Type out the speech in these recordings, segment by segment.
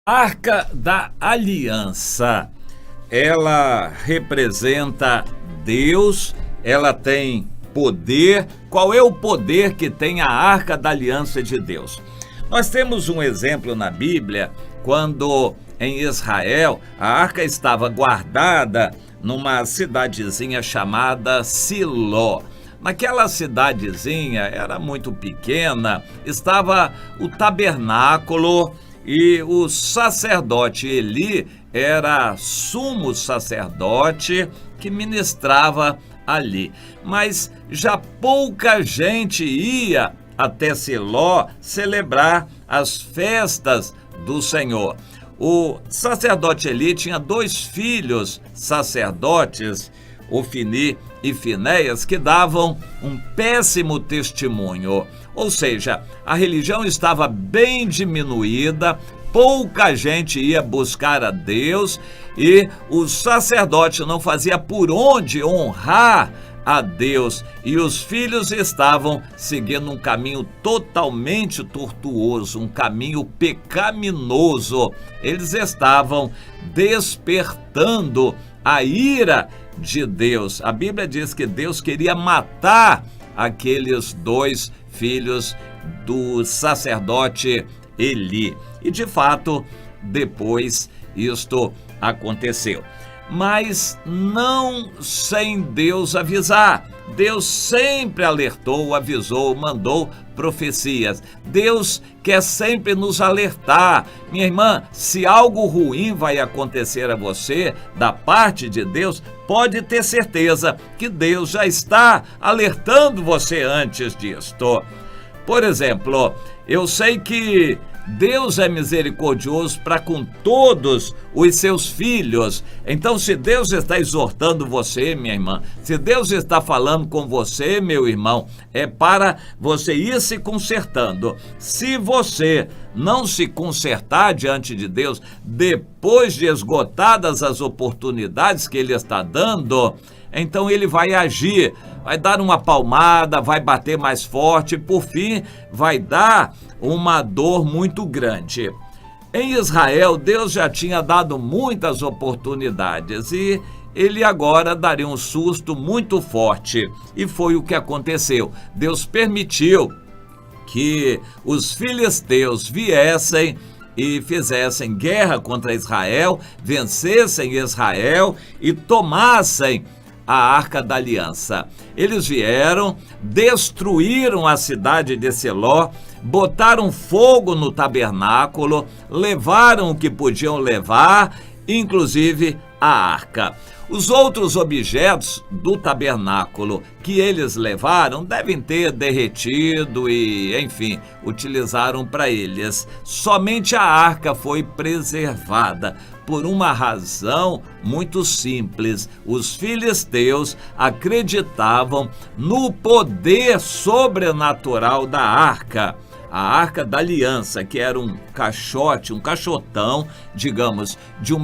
Arca da Aliança, ela representa Deus, ela tem poder. Qual é o poder que tem a Arca da Aliança de Deus? Nós temos um exemplo na Bíblia, quando em Israel a arca estava guardada numa cidadezinha chamada Siló. Naquela cidadezinha, era muito pequena, estava o tabernáculo e o sacerdote Eli era sumo sacerdote que ministrava ali. Mas já pouca gente ia até Siló celebrar as festas do Senhor. O sacerdote Eli tinha 2 filhos sacerdotes, Ofni e Finéias, que davam um péssimo testemunho. Ou seja, a religião estava bem diminuída, pouca gente ia buscar a Deus e o sacerdote não fazia por onde honrar a Deus, e os filhos estavam seguindo um caminho totalmente tortuoso, um caminho pecaminoso. Eles estavam despertando a ira de Deus. A Bíblia diz que Deus queria matar aqueles 2 filhos do sacerdote Eli. E de fato, depois isto aconteceu. Mas não sem Deus avisar. Deus sempre alertou, avisou, mandou profecias. Deus quer sempre nos alertar. Minha irmã, se algo ruim vai acontecer a você, da parte de Deus, pode ter certeza que Deus já está alertando você antes disto. Por exemplo, eu sei que Deus é misericordioso para com todos os seus filhos. Então, se Deus está exortando você, minha irmã, se Deus está falando com você, meu irmão, é para você ir se consertando. Se você não se consertar diante de Deus, depois de esgotadas as oportunidades que Ele está dando, então Ele vai agir, vai dar uma palmada, vai bater mais forte e, por fim, vai dar uma dor muito grande. Em Israel, Deus já tinha dado muitas oportunidades e Ele agora daria um susto muito forte. E foi o que aconteceu. Deus permitiu que os filisteus viessem e fizessem guerra contra Israel, vencessem Israel e tomassem a Arca da Aliança. Eles vieram, destruíram a cidade de Siló, botaram fogo no tabernáculo, levaram o que podiam levar, inclusive a arca. Os outros objetos do tabernáculo que eles levaram devem ter derretido e, enfim, utilizaram para eles. Somente a arca foi preservada por uma razão muito simples. Os filisteus acreditavam no poder sobrenatural da arca. A Arca da Aliança, que era um caixote, um caixotão, digamos, de 1,5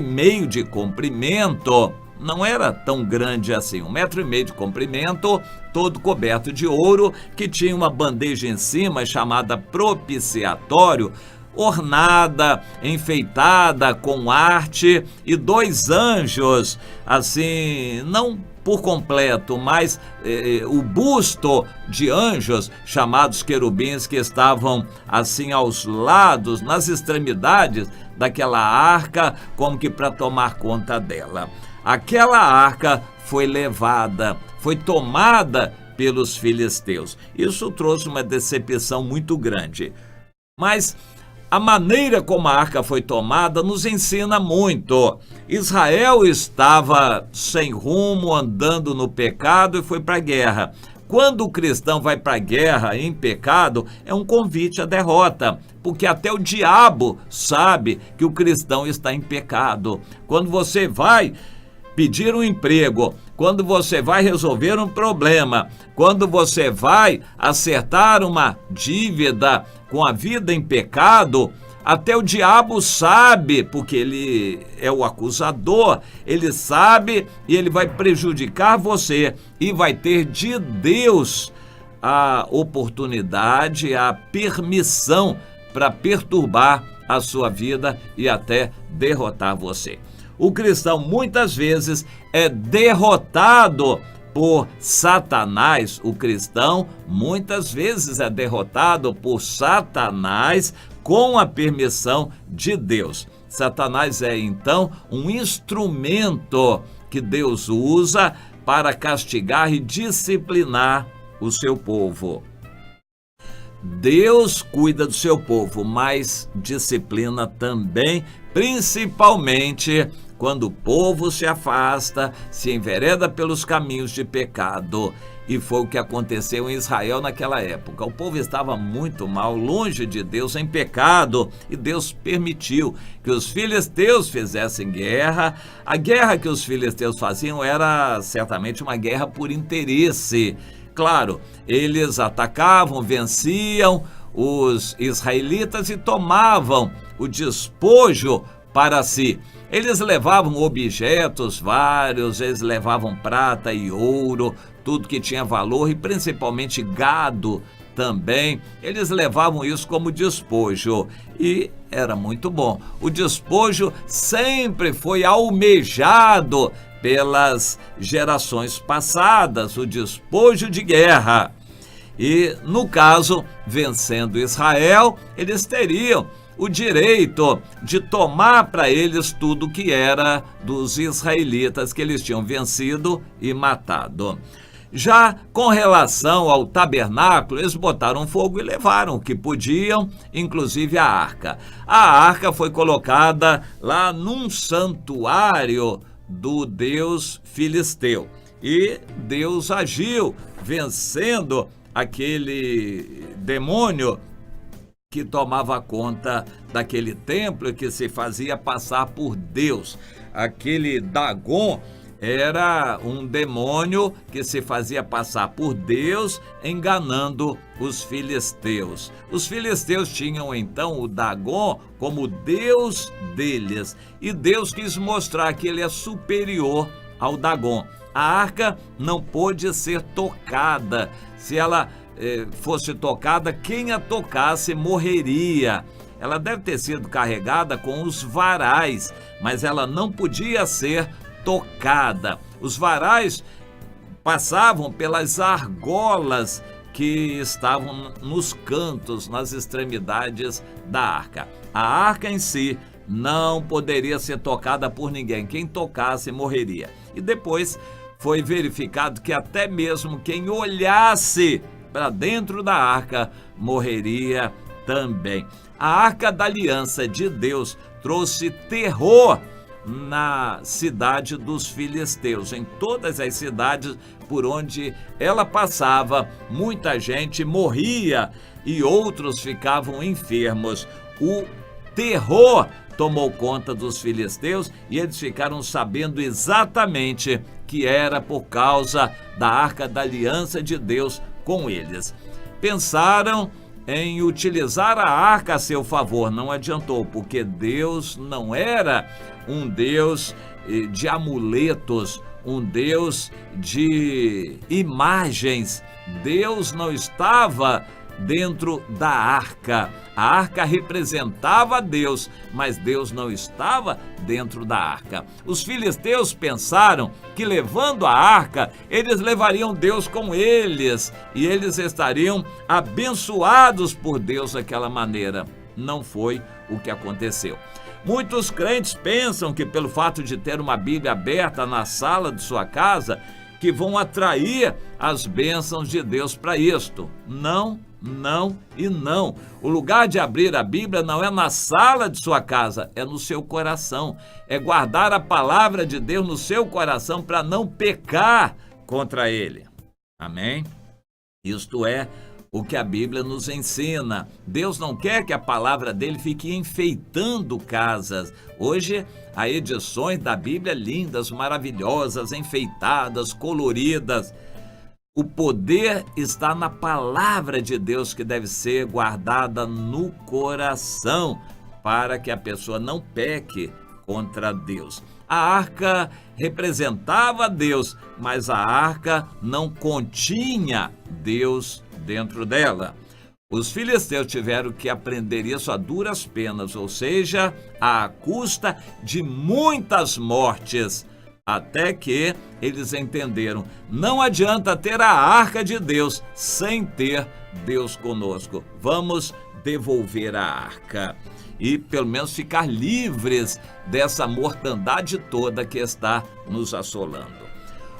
metro de comprimento, não era tão grande assim, 1,5 metro de comprimento, todo coberto de ouro, que tinha uma bandeja em cima chamada propiciatório, ornada, enfeitada com arte, e 2 anjos, assim, não por completo, mas o busto de anjos, chamados querubins, que estavam assim aos lados, nas extremidades daquela arca, como que para tomar conta dela. Aquela arca foi levada, foi tomada pelos filisteus. Isso trouxe uma decepção muito grande. Mas a maneira como a arca foi tomada nos ensina muito. Israel estava sem rumo, andando no pecado e foi para a guerra. Quando o cristão vai para a guerra em pecado, é um convite à derrota, porque até o diabo sabe que o cristão está em pecado. Quando você vai pedir um emprego, quando você vai resolver um problema, quando você vai acertar uma dívida com a vida em pecado, Até o diabo sabe, porque ele é o acusador, ele sabe e ele vai prejudicar você e vai ter de Deus a oportunidade, a permissão para perturbar a sua vida e até derrotar você. O cristão muitas vezes é derrotado por Satanás. O cristão muitas vezes é derrotado por Satanás com a permissão de Deus. Satanás é então um instrumento que Deus usa para castigar e disciplinar o seu povo. Deus cuida do seu povo, mas disciplina também, principalmente quando o povo se afasta, se envereda pelos caminhos de pecado. E foi o que aconteceu em Israel naquela época. O povo estava muito mal, longe de Deus, em pecado, e Deus permitiu que os filisteus fizessem guerra. A guerra que os filisteus faziam era certamente uma guerra por interesse. Claro, eles atacavam, venciam os israelitas e tomavam o despojo para si. Eles levavam objetos vários, eles levavam prata e ouro, tudo que tinha valor e principalmente gado também. Eles levavam isso como despojo e era muito bom. O despojo sempre foi almejado pelas gerações passadas, o despojo de guerra. E, no caso, vencendo Israel, eles teriam o direito de tomar para eles tudo que era dos israelitas que eles tinham vencido e matado. Já com relação ao tabernáculo, eles botaram fogo e levaram o que podiam, inclusive a arca. A arca foi colocada lá num santuário do deus filisteu. E Deus agiu, vencendo aquele demônio que tomava conta daquele templo e que se fazia passar por Deus. Aquele Dagon era um demônio que se fazia passar por Deus, enganando os filisteus. Os filisteus tinham então o Dagon como Deus deles, e Deus quis mostrar que ele é superior ao Dagon. A arca não pôde ser tocada. Se ela fosse tocada, quem a tocasse morreria. Ela deve ter sido carregada com os varais, mas ela não podia ser tocada. Os varais passavam pelas argolas que estavam nos cantos, nas extremidades da arca. A arca em si não poderia ser tocada por ninguém. Quem tocasse morreria. E depois foi verificado que até mesmo quem olhasse para dentro da arca morreria também. A arca da aliança de Deus trouxe terror na cidade dos filisteus. Em todas as cidades por onde ela passava, muita gente morria e outros ficavam enfermos. O terror tomou conta dos filisteus e eles ficaram sabendo exatamente que era por causa da arca da aliança de Deus com eles. Pensaram em utilizar a arca a seu favor, não adiantou, porque Deus não era um Deus de amuletos, um Deus de imagens. Deus não estava dentro da arca. A arca representava Deus, mas Deus não estava dentro da arca. Os filisteus pensaram que levando a arca, eles levariam Deus com eles e eles estariam abençoados por Deus daquela maneira. Não foi o que aconteceu. Muitos crentes pensam que pelo fato de ter uma Bíblia aberta na sala de sua casa, que vão atrair as bênçãos de Deus para isto. Não, não e não. O lugar de abrir a Bíblia não é na sala de sua casa, é no seu coração. É guardar a palavra de Deus no seu coração para não pecar contra ele. Amém? Isto é o que a Bíblia nos ensina. Deus não quer que a palavra dele fique enfeitando casas. Hoje, há edições da Bíblia lindas, maravilhosas, enfeitadas, coloridas. O poder está na palavra de Deus, que deve ser guardada no coração. para que a pessoa não peque contra Deus. A arca representava Deus, mas a arca não continha Deus dentro dela. Os filisteus tiveram que aprender isso a duras penas, ou seja, à custa de muitas mortes, até que eles entenderam: não adianta ter a arca de Deus sem ter Deus conosco. Vamos devolver a arca e pelo menos ficar livres dessa mortandade toda que está nos assolando.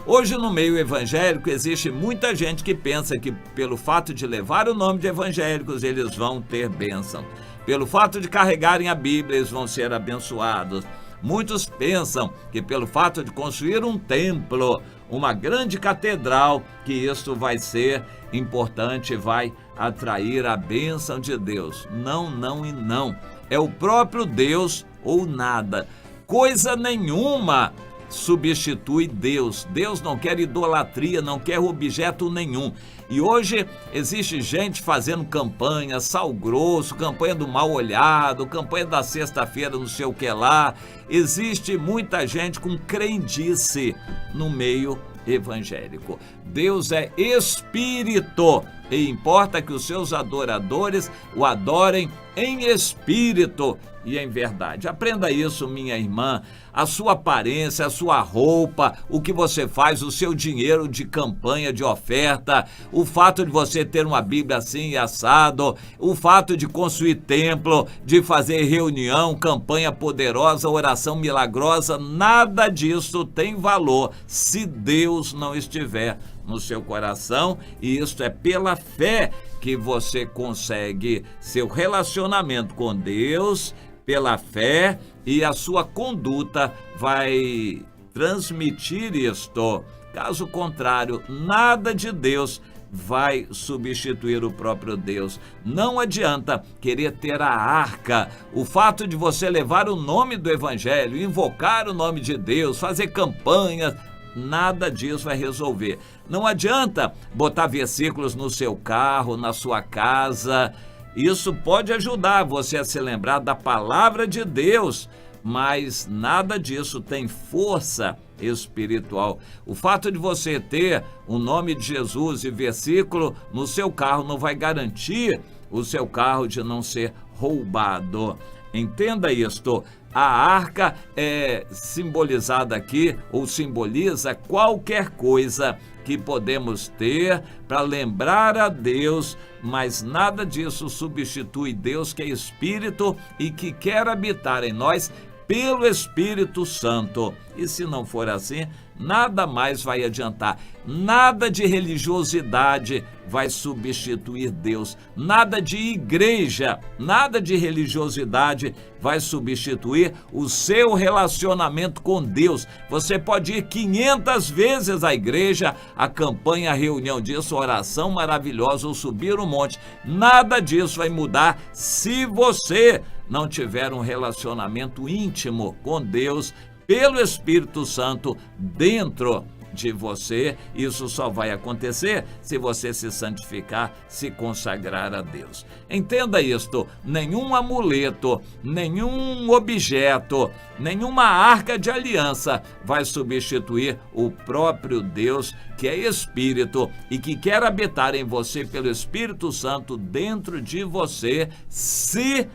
Hoje, no meio evangélico, existe muita gente que pensa que pelo fato de levar o nome de evangélicos, eles vão ter bênção. Pelo fato de carregarem a Bíblia, eles vão ser abençoados. Muitos pensam que pelo fato de construir um templo, uma grande catedral, que isso vai ser importante, vai atrair a bênção de Deus. Não, não e não. É o próprio Deus ou nada. Coisa nenhuma substitui Deus. Deus não quer idolatria, não quer objeto nenhum. E hoje existe gente fazendo campanha, sal grosso, campanha do mal olhado, campanha da sexta-feira não sei o que lá. Existe muita gente com crendice no meio evangélico. Deus é espírito e importa que os seus adoradores o adorem em espírito e em verdade. Aprenda isso, minha irmã. A sua aparência, a sua roupa, o que você faz, o seu dinheiro de campanha, de oferta, o fato de você ter uma Bíblia assim e assado, o fato de construir templo, de fazer reunião, campanha poderosa, oração milagrosa, nada disso tem valor se Deus não estiver no seu coração, e isso é pela fé que você consegue seu relacionamento com Deus, pela fé, e a sua conduta vai transmitir isto. Caso contrário, nada de Deus vai substituir o próprio Deus. Não adianta querer ter a arca. O fato de você levar o nome do Evangelho, invocar o nome de Deus, fazer campanhas, nada disso vai resolver. Não adianta botar versículos no seu carro, na sua casa. Isso pode ajudar você a se lembrar da palavra de Deus, mas nada disso tem força espiritual. O fato de você ter o nome de Jesus e versículo no seu carro não vai garantir o seu carro de não ser roubado. Entenda isto. A arca é simbolizada aqui, ou simboliza qualquer coisa que podemos ter para lembrar a Deus, mas nada disso substitui Deus, que é Espírito e que quer habitar em nós pelo Espírito Santo. E se não for assim, nada mais vai adiantar. Nada de religiosidade vai substituir Deus. Nada de igreja, nada de religiosidade vai substituir o seu relacionamento com Deus. Você pode ir 500 vezes à igreja, a campanha, a reunião disso, a oração maravilhosa, ou subir um monte. Nada disso vai mudar se você não tiver um relacionamento íntimo com Deus pelo Espírito Santo dentro de você. Isso só vai acontecer se você se santificar, se consagrar a Deus. Entenda isto: nenhum amuleto, nenhum objeto, nenhuma arca de aliança vai substituir o próprio Deus, que é Espírito e que quer habitar em você pelo Espírito Santo dentro de você, se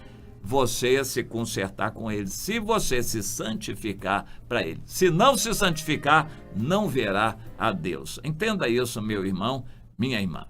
você se consertar com Ele, se você se santificar para Ele. Se não se santificar, não verá a Deus. Entenda isso, meu irmão, minha irmã.